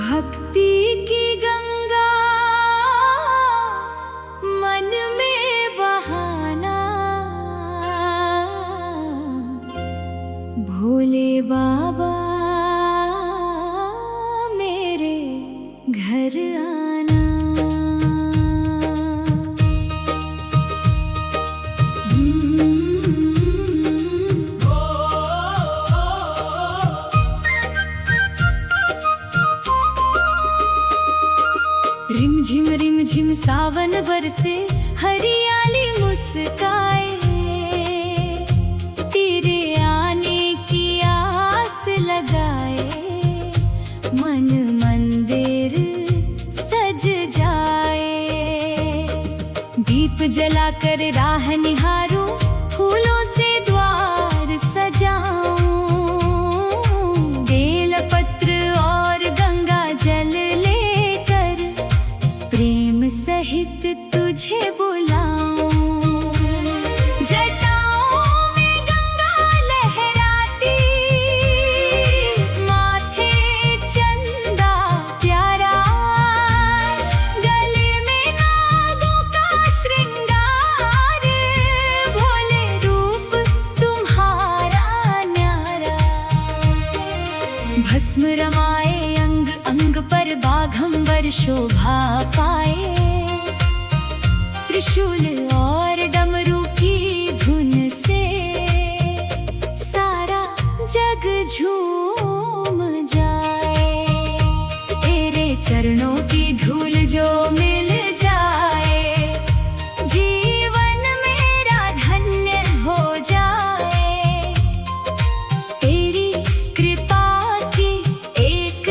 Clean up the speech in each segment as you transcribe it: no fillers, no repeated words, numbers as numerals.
भक्ति की गंगा मन में बहाना, भोले बाबा मेरे घर आना। रिम झिम सावन बरसे, हरियाली मुस्काए, तेरे आने की आस लगाए, मन मंदिर सज जाए। दीप जलाकर राह निहारूं, फूलों से द्वार सजाऊं, बेल पत्र और गंगा जल लेकर प्रेम सहित तुझे बुलाऊं। जटाओं में गंगा लहराती, माथे चंदा प्यारा, गले में नागों का श्रृंगार, भोले रूप तुम्हारा न्यारा। भस्म रमाए अंग अंग पर, बाघंबर शोभा पाए, त्रिशूल और डमरू की धुन से सारा जग झूम जाए। तेरे चरणों की धूल जो मिल जाए, जीवन मेरा धन्य हो जाए। तेरी कृपा की एक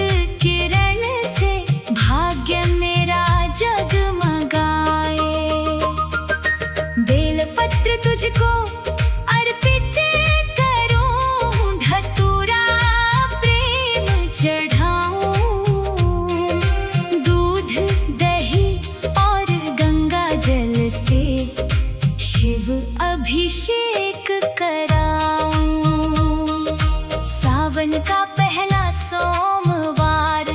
किरण से भाग्य मेरा जगमगाए। बेलपत्र तुझको अर्पित करूं, धतूरा प्रेम चढ़ाऊं, दूध दही और गंगा जल से शिव अभिषेक कराऊं। सावन का पहला सोमवार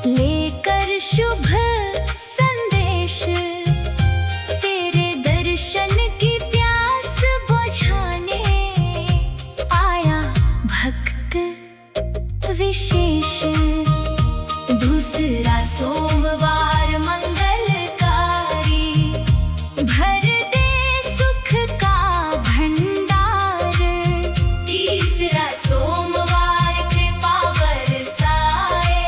लेकर शुभ संदेश, तेरे दर्शन की प्यास बुझाने आया भक्त विशेष। दूसरा सोमवार मंगलकारी, भर दे सुख का भंडार। तीसरा सोमवार कृपा बरसाए,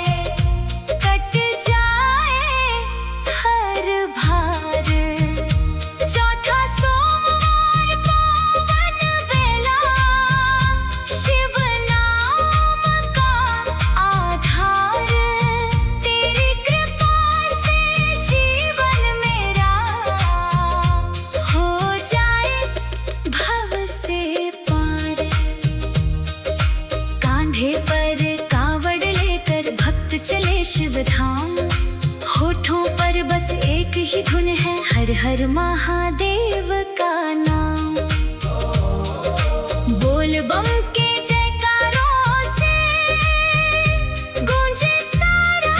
कट जाए हर भार। चौथा सोमवार पावन बेला, शिव नाम का आधार। तेरी कृपा से जीवन मेरा हो जाए भव से पार। कांधे पर कांवड़ लेकर भक्त चले शिव धाम, होठों पर बस एक ही धुन है, हर हर महादेव का नाम। बोल बम के जयकारों से गूंजे सारा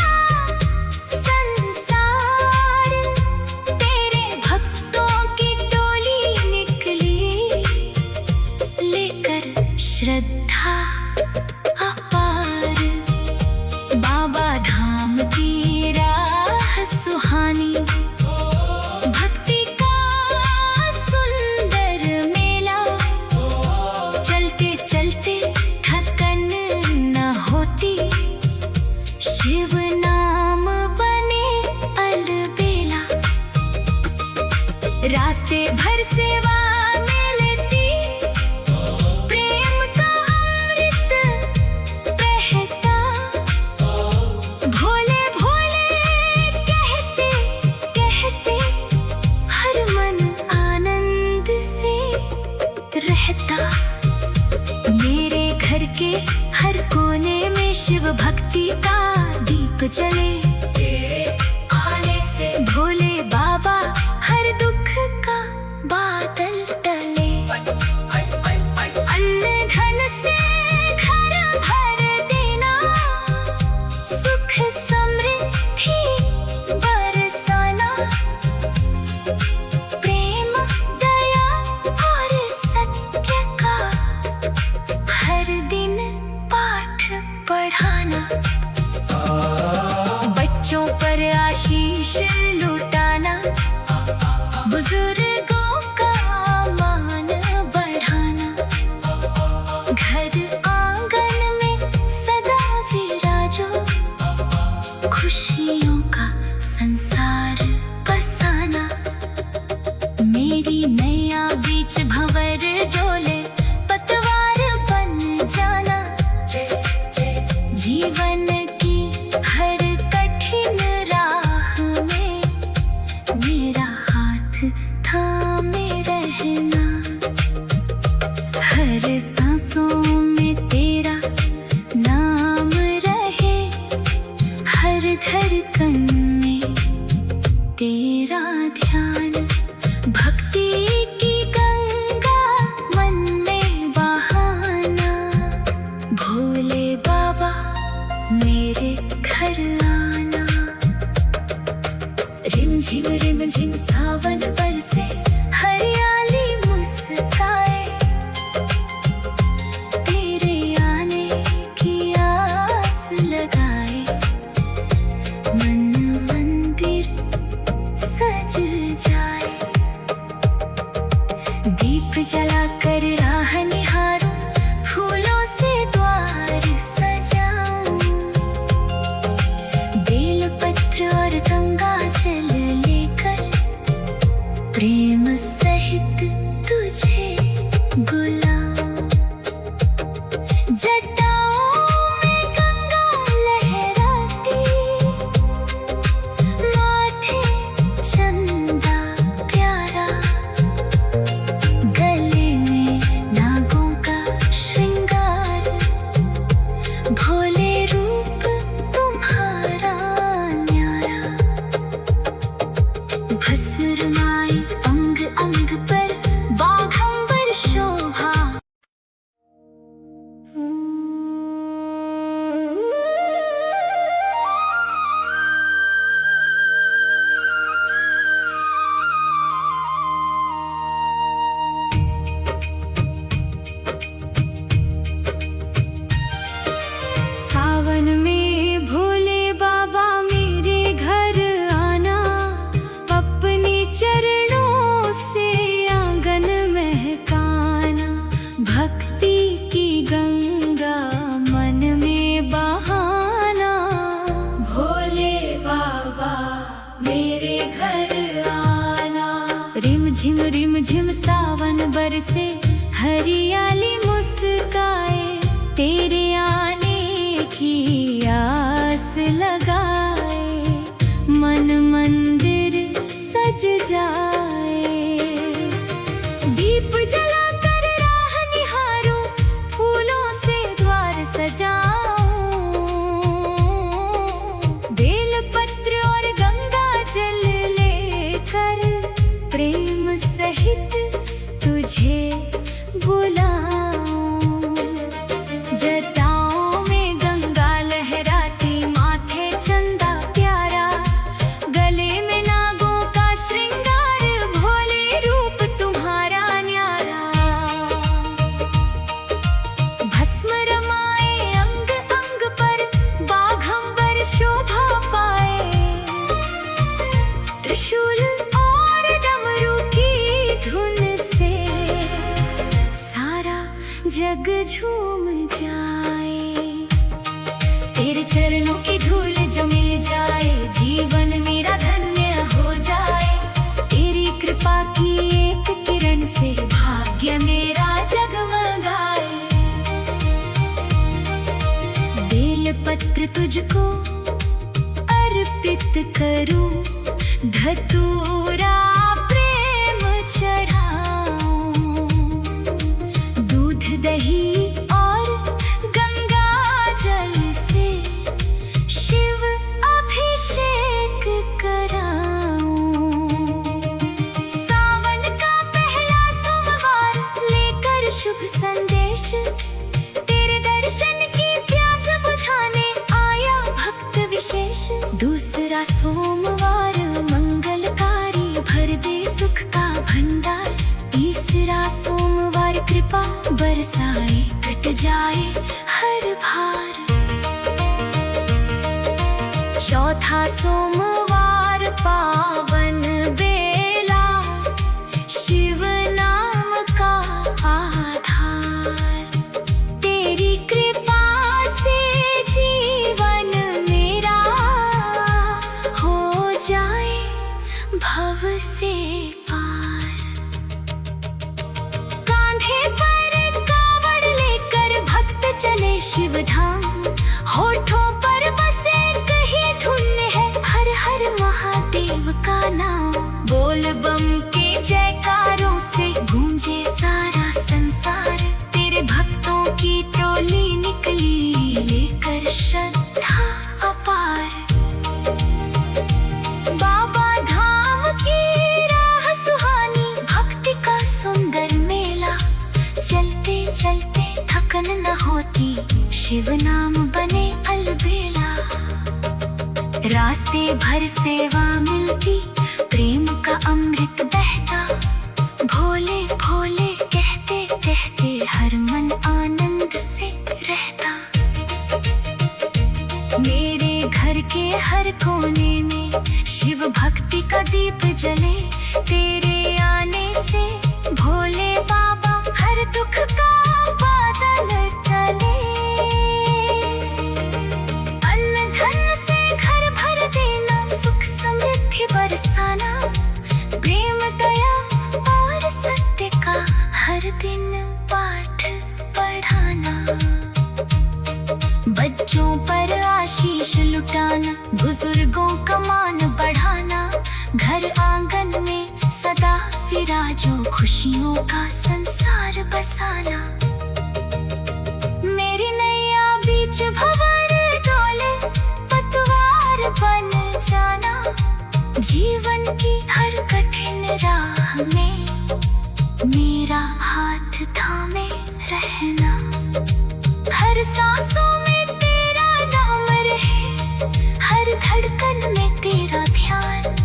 संसार। तेरे भक्तों की टोली निकली, लेकर श्रद्धा अपार। बाबा धाम की राह सुहानी, भक्ति का सुंदर मेला। चलते चलते थकन न होती, शिव नाम बने अलबेला। रास्ते भर सेवा मिलती, प्रेम का अमृत बहता। भोले भोले कहते कहते हर मन आनंद से रहता। मेरे घर के हर कोने में शिव भक्ति का दीप जले, तेरे आने से भोले बाबा हर दुख का बादल टले। अन्न धन से घर भर देना, हर सांसों में तेरा नाम रहे, हर धड़कन में तेरा ध्यान। भक्ति की गंगा मन में बहाना, भोले बाबा मेरे घर आना। रिम झिम सावन बरसे, हरियाली मुस्काए, तेरे आने की आस लगाए। मन मंदिर सज जाए, दीप जलाकर राह निहारूं, फूलों से द्वार सजाऊं। बेल पत्र और गंगा जल लेकर, प्रेम सहित तुझे बुलाऊं। जटाओं में गंगा लहराती, माथे चंदा प्यारा, गले में नागों का श्रृंगार। भोले रूप तुम्हारा न्यारा, भस्म रमाए अंग अंग पर, बाघंबर शोभा। सावन में भोले बाबा मेरे घर आना, अपने चरणों से आंगन महकाना। भक्ति की गंगा मन में बहाना, भोले बाबा मेरे घर आना। रिम झिम सावन बरसे, हरियाली मुस्काए, तेरे आने की आस लगाए। मन मंदिर सज जाए, दीप जलाकर राह निहारूं, फूलों से द्वार सजाऊं। बेल पत्र और गंगा जल लेकर, प्रेम सहित तुझे बुलाऊं। जटाओं में गंगा लहराती, माथे चंदा प्यारा, गले में नागों का श्रृंगार। भोले रूप तुम्हारा न्यारा, भस्म रमाए अंग अंग पर, बाघंबर शोभा पाए। त्रिशूल और डमरू की धुन से, सारा जग झूम जाए। तेरे चरणों की धूल जो मिल जाए, जीवन मेरा धन्य हो जाए। तेरी कृपा की एक किरण से, भाग्य मेरा जगमगाए। बेल पत्र तुझको अर्पित करूं, धतूरा प्रेम चढ़ाऊं। दूध दही और गंगा जल से, शिव अभिषेक कराऊं। सावन का पहला सोमवार लेकर शुभ संदेश, तेरे दर्शन की प्यास बुझाने आया भक्त विशेष। दूसरा सोमवार मंगलकारी, भर दे सुख का भंडार। तीसरा सोमवार कृपा बरसाए, कट जाए हर भार। चौथा सोमवार पावन बेला, शिव नाम का आधार। तेरी कृपा से जीवन मेरा हो जाए भव से पार। कांधे पर कावड़ लेकर भक्त चले शिव धाम, होठों पर बस एक ही धुन है, हर हर महादेव का नाम। शिव नाम बने अलबेला। रास्ते भर सेवा मिलती, प्रेम का अमृत बहता। भोले भोले कहते कहते हर मन आनंद से रहता। मेरे घर के हर कोने में शिव भक्ति का दीप जले। तेरे आने से भोले बाबा हर दुख का बादल टले। अन्न धन से घर भर देना, सुख समृद्धि बरसाना। प्रेम दया और सत्य का हर दिन पाठ पढ़ाना। बच्चों पर आशीष लुटाना, बुजुर्गों का मान बढ़ाना। घर आंगन में सदा विराजो, खुशियों का संसार बसाना। मेरी नैया बीच भंवर डोले, पतवार बन जाना। जीवन की हर कठिन राह में मेरा हाथ थामे रहना। हर सांसों में तेरा नाम रहे, हर धड़कन में तेरा ध्यान।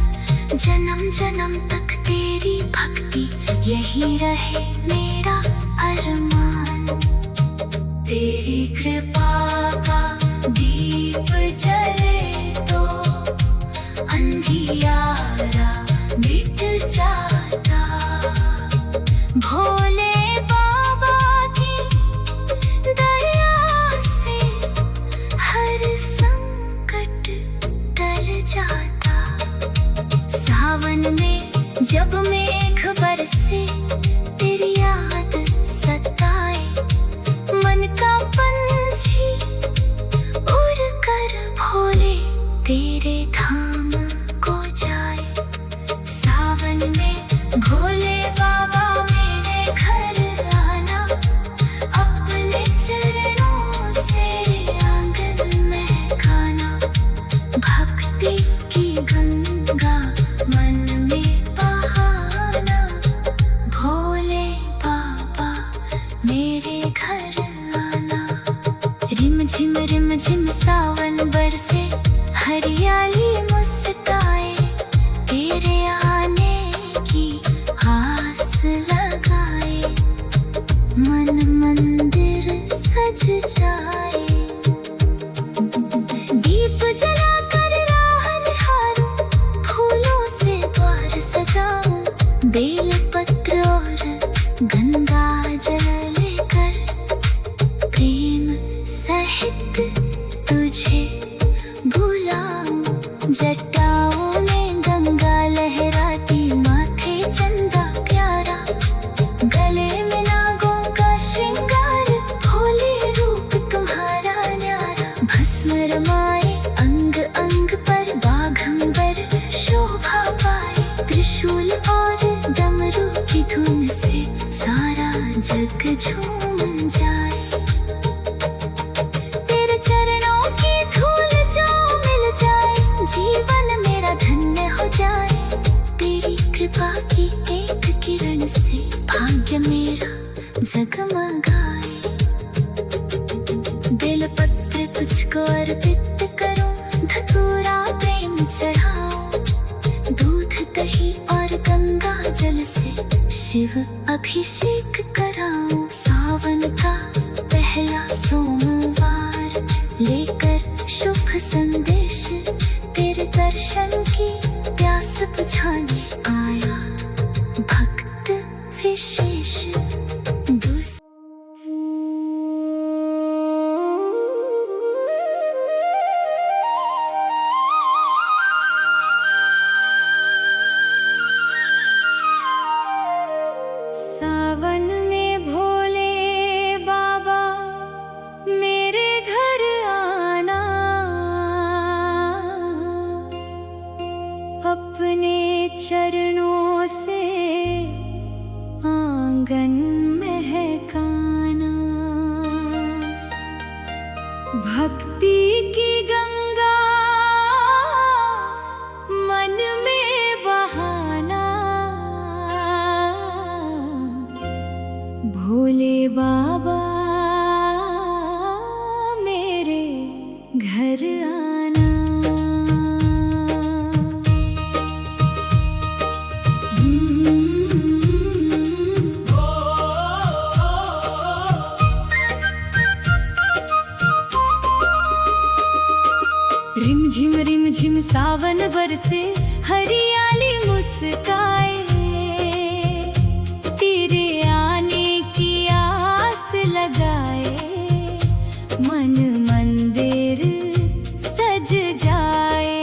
जन्म जन्म तक तेरी भक्ति, यही रहे मेरा अरमान। तेरी कृपा का दीप जले तो अंधियारा मिट जाता। भोले बाबा की दया से हर संकट टल जाता। सावन में जब मेघ बरसे, तेरी याद सताए। मन का पंछी उड़ कर भोले तेरे धाम को जाए। सावन में भोले बाबा मेरे घर आना। अपने चरणों से आंगन में गाना। भक्ति की गंगा मन में बहाना। भोले बाबा मेरे घर आना। रिम झिम सावन बरसे, हरियाली मुस्काए। तेरे आने की आस लगाए, मन मंदिर सज जाए। दीप जलाकर राह निहारूं, फूलों से द्वार सजाऊं। बेल पत्र और गंगा जल लेकर, प्रेम सहित तुझे बुलाऊं। जटाओं में गंगा लहराती, माथे चंदा प्यारा। गले में नागों का श्रृंगार, भोले रूप तुम्हारा न्यारा। भस्म रमाए अंग अंग पर, बाघंबर शोभा पाए। त्रिशूल और डमरू की धुन से सारा जग झूम जाए। तेरे चरणों की धूल जो मिल जाए, जीवन मेरा धन्य हो जाए। तेरी कृपा की एक किरण से भाग्य मेरा जगमगाए। बेल पत्र तुझको अर्पित करूं, धतूरा प्रेम चढ़ाऊं। दूध दही और गंगा जल से शिव अभिषेक कराऊं। सावन का पहला सोमवार लेकर शुभ संदेश, तेरे दर्शन की प्यास बुझाने आया भक्त विशेष। सावन में भोले बाबा मेरे घर आना। अपने चरणों से आंगन महकाना। भक्ति की गंगा मन में बहाना। भोले बाबा रिम झिम सावन बरसे, हरियाली मुस्काए, तेरे आने की आस लगाए, मन मंदिर सज जाए।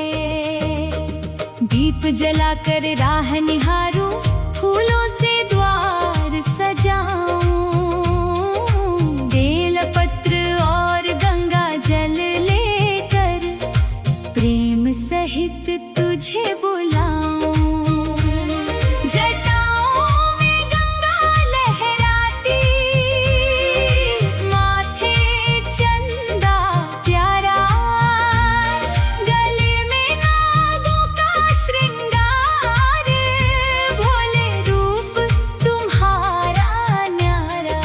दीप जलाकर राह निहारूं, फूलों से द्वार सजाऊं, बेलपत्र और गंगा जल लेकर प्रेम सहित तुझे बुलाऊं। जटाओं में गंगा लहराती, माथे चंदा प्यारा, गले में नागों का श्रृंगार, भोले रूप तुम्हारा न्यारा।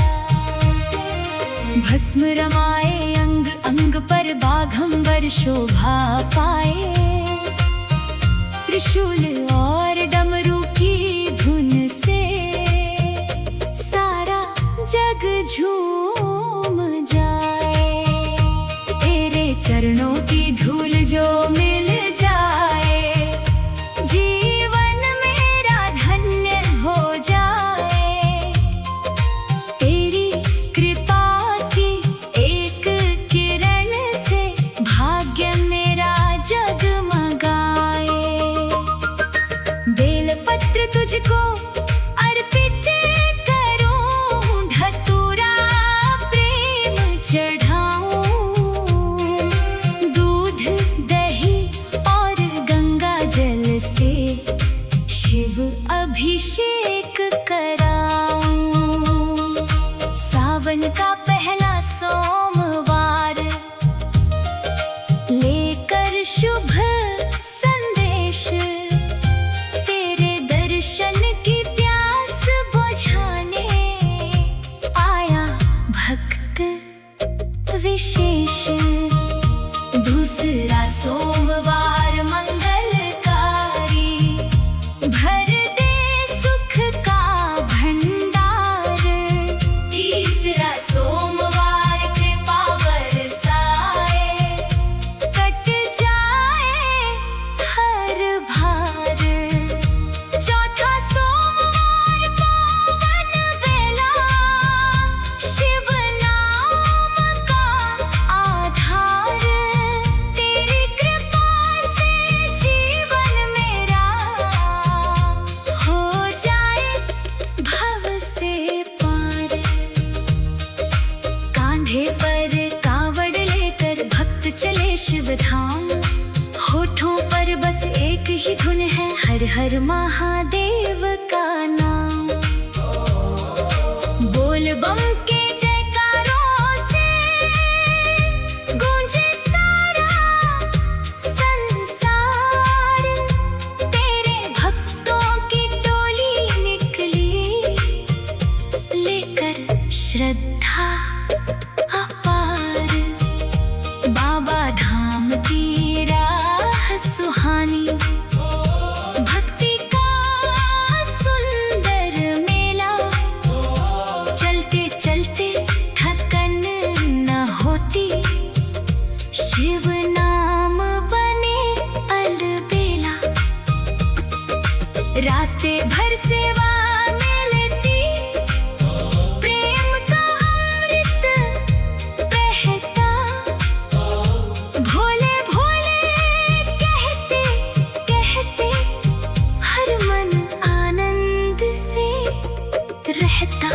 भस्म रमाए अंग अंग पर, बाघंबर शोभा पाए, त्रिशूल और डमरू की धुन से सारा जग झूम जाए। तेरे चरणों की धूल जो मिल जाए, जीवन मेरा धन्य हो जाए। तेरी कृपा की एक किरण से भाग्य मेरा जगमगाए। बेलपत्र तुझको अर्पित करूं, धतूरा प्रेम चढ़ाऊं, दूध दही और गंगा जल से शिव अभिषेक कराऊं। सावन का पहला सोमवार लेकर शुभ संदेश, तेरे दर्शन की प्यास बुझाने आया भक्त विशेष। दूसरा सोमवार मंगलकारी, भर दे सुख का भंडार। तीसरा सोमवार कृपा बरसाए, कट जाए हर भार। चौथा सोमवार पावन बेला, शिव नाम का आधार। तेरी कृपा से जीवन मेरा हो जाए भव से पार। कांधे पर कावड़ लेकर भक्त चले शिव धाम, होठों पर बस एक ही धुन है, हर हर महादेव का नाम। बोल बम के जयकारों से गूंजे सारा संसार। तेरे भक्तों की टोली निकली, लेकर श्रद्धा अपार। बाबा धाम की राह सुहानी, भक्ति का सुंदर मेला। चलते चलते थकन न होती, शिव नाम बने अलबेला। रास्ते भर सेवा मिलती, प्रेम का अमृत बहता। भोले भोले कहते कहते हर मन आनंद से रहता।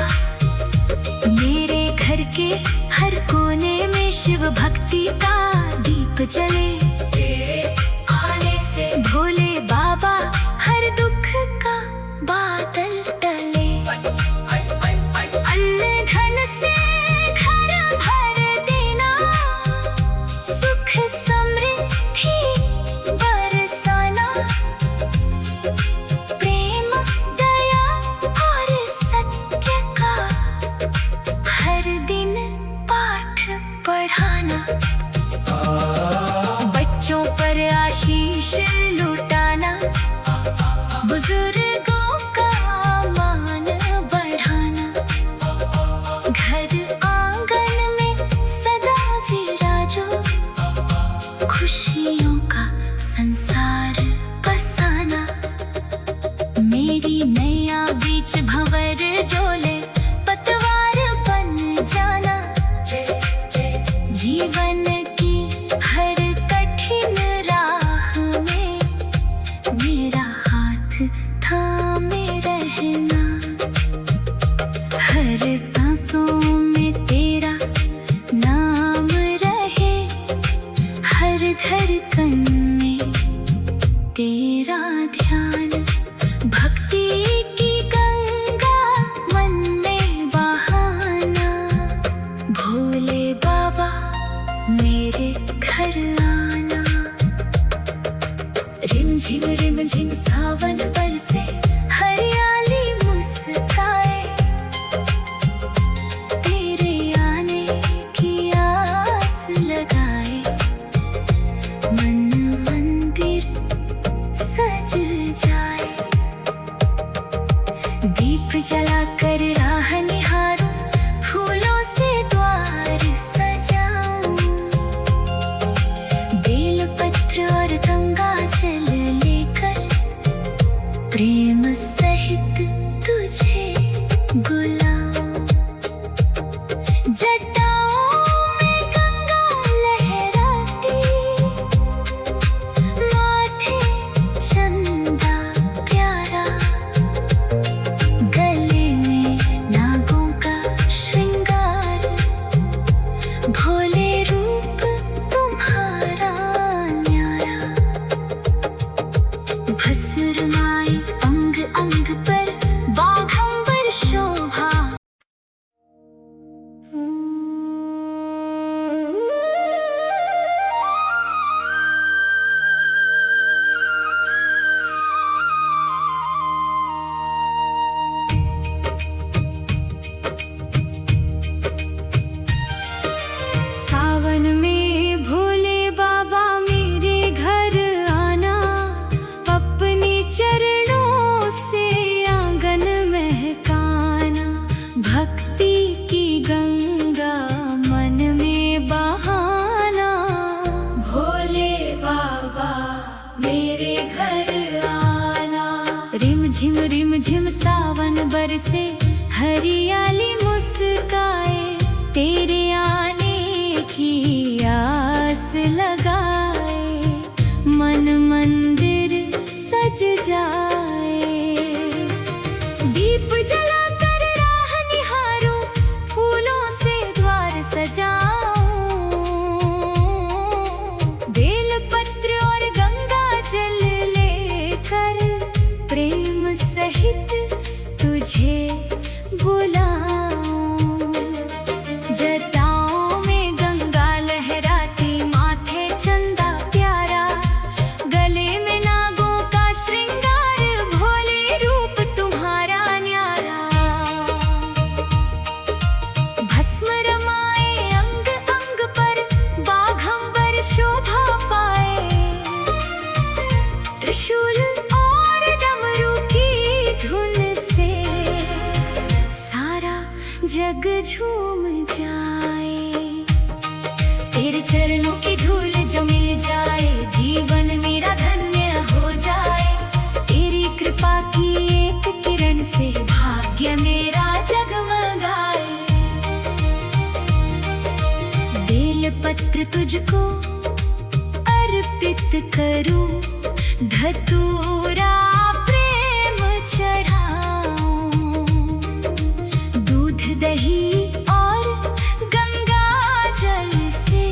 मेरे घर के हर कोने में शिव भक्ति का दीप जले, आने से भोले बाबा हर दुख का बादल टले। अन्न धन से घर भर देना, सुख समृद्धि बरसाना। प्रेम दया और सत्य का हर दिन पाठ पढ़ाना। भोले बाबा मेरे घर आना। रिम झिम सावन बरसे, हरियाली मुस्काए, तेरे आने की आस लगाए, मन मंदिर सज जाए। दीप जलाकर राह निहारूं, फूलों से द्वार सजाऊं, बेल पत्र और गंगा जल लेकर प्रेम सहित तुझे बुलाऊं। जटाओं में गंगा लहराती, माथे चंदा प्यारा, गले में नागों का श्रृंगार, भोले रूप तुम्हारा न्यारा। भस्म रमाए अंग अंग पर, बाघंबर शोभा। सावन में भोले बाबा मेरे घर आना, अपने चरणों से आंगन महकाना, भक्ति की गंगा मन में बहाना। भोले बाबा मेरे घर आना। रिम झिम सावन बरसे, हरियाली मुस्काए, तेरे आने की आस लगाए, मन मंदिर सज जाए। दीप जलाकर राह निहारूं, फूलों से द्वार सजाऊं, बेल पत्र और गंगा जल लेकर प्रेम सहित तुझे बुलाऊं। जटाओं में गंगा लहराती, माथे चंदा प्यारा, गले में नागों का श्रृंगार, भोले रूप तुम्हारा न्यारा। भस्म रमाए अंग अंग पर, बाघंबर शोभा पाए, त्रिशूल और डमरू की धुन से सारा जग झूम जाए। तेरे चरणों की धूल जो मिल जाए, जीवन मेरा धन्य हो जाए। तेरी कृपा की एक किरण से भाग्य मेरा जगमगाए। बेल पत्र तुझको अर्पित करूं, धतूरा प्रेम चढ़ाऊं, दूध दही और गंगा जल से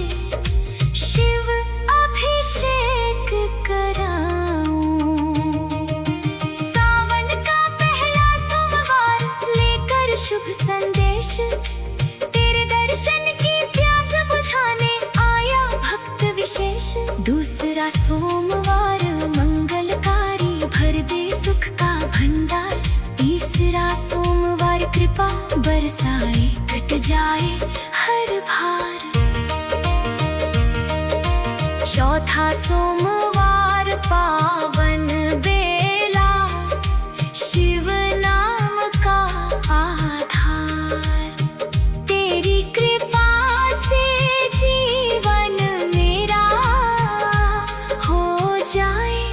शिव अभिषेक कराऊं। सावन का पहला सोमवार लेकर शुभ संदेश, तेरे दर्शन की प्यास बुझाने आया भक्त विशेष। दूसरा सोमवार मंगलकारी, भर दे सुख का भंडार। तीसरा सोमवार कृपा बरसाए, कट जाए हर भार। चौथा सोमवार पावन बेला, शिव नाम का आधार। तेरी कृपा से जीवन मेरा हो जाए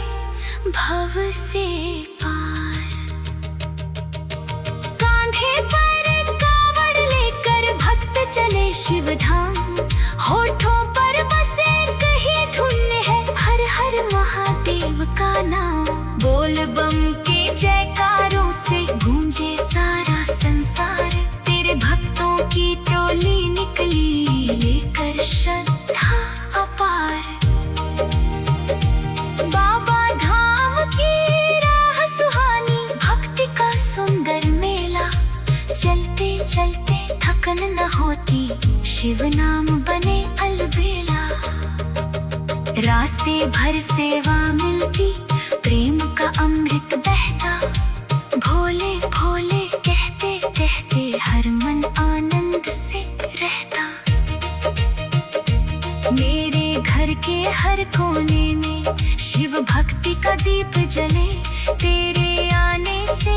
भव से पार। कांधे पर कावड़ लेकर भक्त चले शिव धाम, होठों पर बस एक ही धुन है, हर हर महादेव का नाम। बोल बम के जयकारों से गूंजे सारा संसार, तेरे भक्तों की टोली निकली लेकर श्रद्धा अपार। बाबा धाम की राह सुहानी, भक्ति का सुंदर मेला, चलते चलते थकन न होती। शिव नाम बने अलबेला। रास्ते भर सेवा मिलती, प्रेम का अमृत बहता। भोले भोले कहते कहते हर मन आनंद से रहता। मेरे घर के हर कोने में शिव भक्ति का दीप जले। तेरे आने से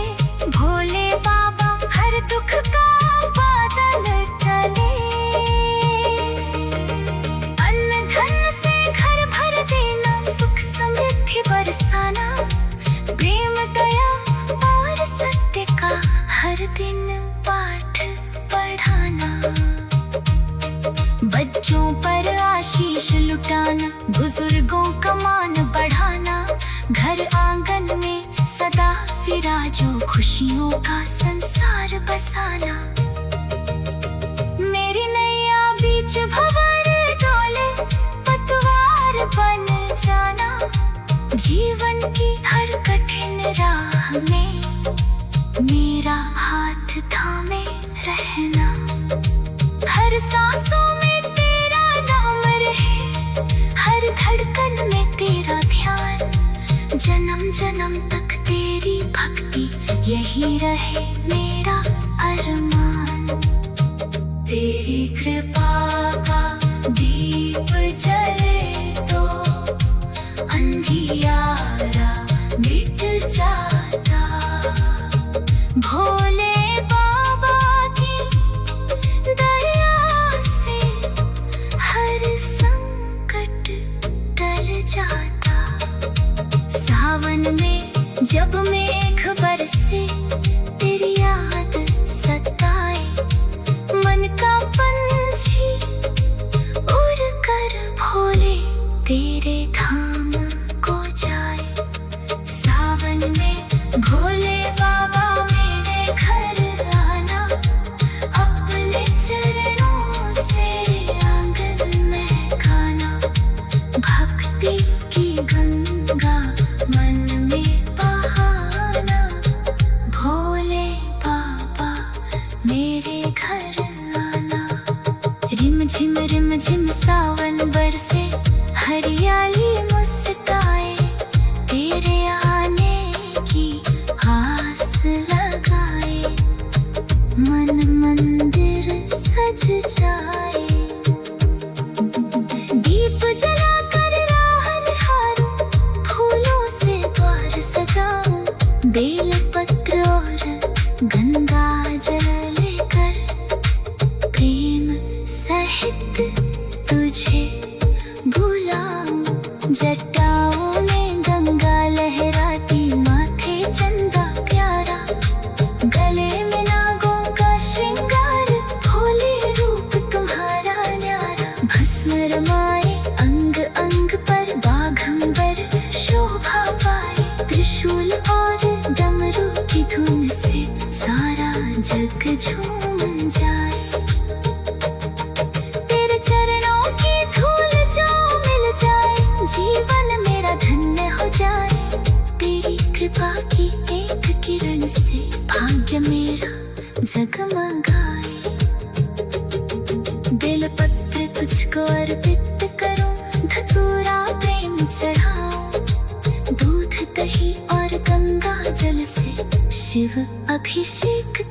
भोले बाबा हर दुख का बादल टले। अन्न धन से घर भर देना, सुख समृद्धि बरसाना। प्रेम दया और सत्य का हर दिन पाठ पढ़ाना। बच्चों पर आशीष लुटाना, बुजुर्गों का मान बढ़ाना। घर आंगन में सदा विराजो, खुशियों का संसार बसाना। मेरी नैया बीच भंवर डोले, पतवार बन जाना। जीवन की हर कठिन राह में मेरा हाथ थामे रहना। हर सांसों में तेरा नाम रहे, हर धड़कन में तेरा ध्यान। जन्म जन्म तक तेरी भक्ति, यही रहे मेरा अरमान। तेरी कृपा का दीप जले तो अंधियारा मिट जाता। भोले बाबा की दया से हर संकट टल जाता। सावन में जब मेघ बरसे, तेरी याद सताए। मन का पंछी उड़ कर भोले तेरे धाम को जाए। सावन में भोले बाबा मेरे घर आना। अपने चरणों से आंगन में गाना। भक्ति की गंगा मन में बहाना। भोले बाबा मेरे घर आना। रिम झिम सावन बरसे, हरियाली मुस्काए। तेरे आने की आस लगाए, मन मंदिर सज जाए। दीप जलाकर राह निहारूं, फूलों से द्वार सजाऊं। बेल पत्र और गंगा जल लेकर प्रेम सहित तुझे बुलाऊं। जटाओं में गंगा लहराती, माथे चंदा प्यारा। गले में नागों का श्रृंगार, भोले रूप तुम्हारा न्यारा। भस्म रमाए अंग अंग पर, बाघंबर शोभा पाए। त्रिशूल और डमरू की धुन से सारा जग झूम जाए। तेरे चरणों की धूल जो मिल जाए, जीवन मेरा धन्य हो जाए। तेरी कृपा की एक किरण से भाग्य मेरा जगमगाए। बेलपत्र तुझको अर्पित करूं, धतूरा प्रेम चढ़ाऊं। दूध दही और गंगा जल से शिव अभिषेक